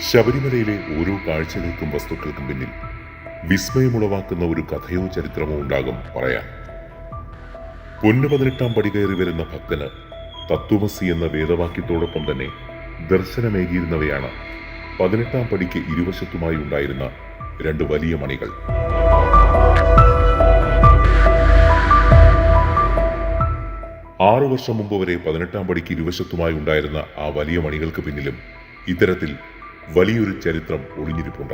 ശബരിമലയിലെ ഓരോ കാഴ്ചകൾക്കും വസ്തുക്കൾക്കും പിന്നിൽ വിസ്മയമുളവാക്കുന്ന ഒരു കഥയോ ചരിത്രമോ ഉണ്ടാകും പറയാൻ. പൊന്നു 18 പടി കയറി വരുന്ന ഭക്തന് തത്വമസി എന്ന വേദവാക്യത്തോടൊപ്പം തന്നെ ദർശനമേകിയിരുന്നവയാണ് 18 പടിക്ക് ഇരുവശത്തുമായി ഉണ്ടായിരുന്ന രണ്ട് വലിയ മണികൾ. ആറു വർഷം മുമ്പ് വരെ 18 പടിക്ക് ഇരുവശത്തുമായി ഉണ്ടായിരുന്ന ആ വലിയ മണികൾക്ക് പിന്നിലും ഇത്തരത്തിൽ വലിയൊരു ചരിത്രം ഒളിഞ്ഞിരിപ്പുണ്ട്.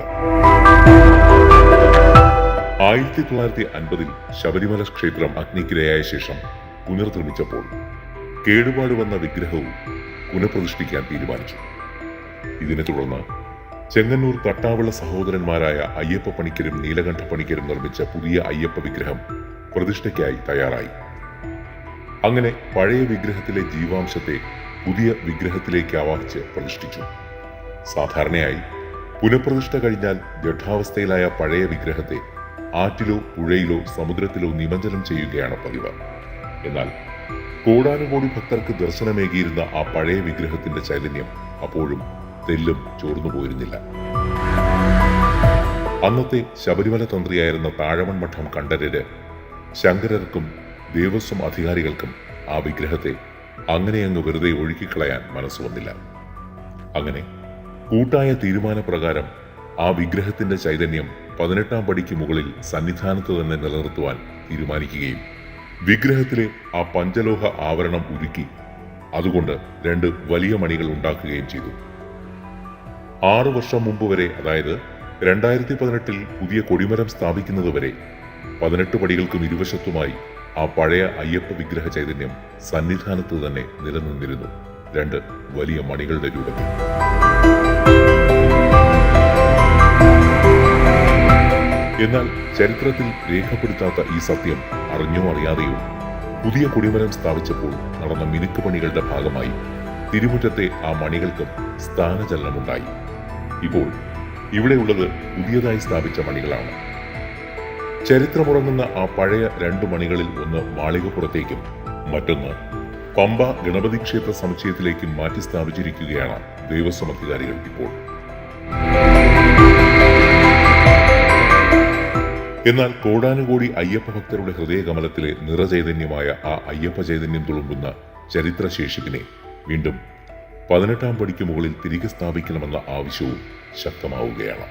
1950 ശബരിമല ക്ഷേത്രം അഗ്നിക്കിരയായ ശേഷം പുനർനിർമ്മിച്ചപ്പോൾ കേടുപാട് വന്ന വിഗ്രഹവും പുനഃപ്രതിഷ്ഠിക്കാൻ തീരുമാനിച്ചു. ഇതിനെ തുടർന്ന് ചെങ്ങന്നൂർ തട്ടാവിള സഹോദരന്മാരായ അയ്യപ്പ പണിക്കരും നീലകണ്ഠ പണിക്കരും നിർമ്മിച്ച പുതിയ അയ്യപ്പ വിഗ്രഹം പ്രതിഷ്ഠയ്ക്കായി തയ്യാറായി. അങ്ങനെ പഴയ വിഗ്രഹത്തിലെ ജീവാംശത്തെ പുതിയ വിഗ്രഹത്തിലേക്ക് ആവാഹിച്ച് പ്രതിഷ്ഠിച്ചു. സാധാരണയായി പുനഃപ്രതിഷ്ഠ കഴിഞ്ഞാൽ ജഡാവസ്ഥയിലായ പഴയ വിഗ്രഹത്തെ ആറ്റിലോ പുഴയിലോ സമുദ്രത്തിലോ നിമജ്ജനം ചെയ്യുകയാണ് പതിവ്. എന്നാൽ കോടാനുകോടി ഭക്തർക്ക് ദർശനമേകിയിരുന്ന ആ പഴയ വിഗ്രഹത്തിന്റെ ചൈതന്യം അപ്പോഴും തെല്ലും ചോർന്നു പോയിരുന്നില്ല. അന്നത്തെ ശബരിമല തന്ത്രിയായിരുന്ന താഴമൺ മഠം കണ്ഠരര് ശങ്കരർക്കും ദേവസ്വം അധികാരികൾക്കും ആ വിഗ്രഹത്തെ അങ്ങനെയങ്ങ് വെറുതെ ഒഴുക്കിക്കളയാൻ മനസ്സ് വന്നില്ല. അങ്ങനെ കൂട്ടായ തീരുമാനപ്രകാരം ആ വിഗ്രഹത്തിന്റെ ചൈതന്യം 18 പടിക്ക് മുകളിൽ സന്നിധാനത്ത് തന്നെ നിലനിർത്തുവാൻ തീരുമാനിക്കുകയും വിഗ്രഹത്തിലെ ആ പഞ്ചലോഹ ആവരണം ഉരുക്കി അതുകൊണ്ട് രണ്ട് വലിയ മണികൾ ഉണ്ടാക്കുകയും ചെയ്തു. 6 വർഷം മുമ്പ് വരെ, അതായത് 2018 പുതിയ കൊടിമരം സ്ഥാപിക്കുന്നതുവരെ 18 പടികൾക്കും ഇരുവശത്തുമായി ആ പഴയ അയ്യപ്പ വിഗ്രഹ ചൈതന്യം സന്നിധാനത്ത് തന്നെ നിലനിന്നിരുന്നു, രണ്ട് വലിയ മണികളുടെ രൂപത്തിൽ. എന്നാൽ ചരിത്രത്തിൽ രേഖപ്പെടുത്താത്ത ഈ സത്യം അറിഞ്ഞോ അറിയാതെയോ പുതിയ കൊടിമരം സ്ഥാപിച്ചപ്പോൾ നടന്ന മിനുക്ക് പണികളുടെ ഭാഗമായി തിരുമുറ്റത്തെ ആ മണികൾക്കും സ്ഥാനചലനമുണ്ടായി. ഇപ്പോൾ ഇവിടെയുള്ളത് പുതിയതായി സ്ഥാപിച്ച മണികളാണ്. ചരിത്രമുറങ്ങുന്ന ആ പഴയ രണ്ട് മണികളിൽ ഒന്ന് മാളികപ്പുറത്തേക്കും മറ്റൊന്ന് പമ്പ ഗണപതി ക്ഷേത്ര സമുച്ചയത്തിലേക്കും മാറ്റി സ്ഥാപിച്ചിരിക്കുകയാണ് ദേവസ്വം അധികാരികൾ ഇപ്പോൾ. എന്നാൽ കോടാനുകോടി അയ്യപ്പ ഭക്തരുടെ ഹൃദയകമലത്തിലെ നിറചൈതന്യമായ ആ അയ്യപ്പ ചൈതന്യം തുളുമ്പുന്ന ചരിത്രശേഷിപ്പിനെ വീണ്ടും 18 പടിക്ക് മുകളിൽ തിരികെ സ്ഥാപിക്കണമെന്ന ആവശ്യവും ശക്തമാവുകയാണ്.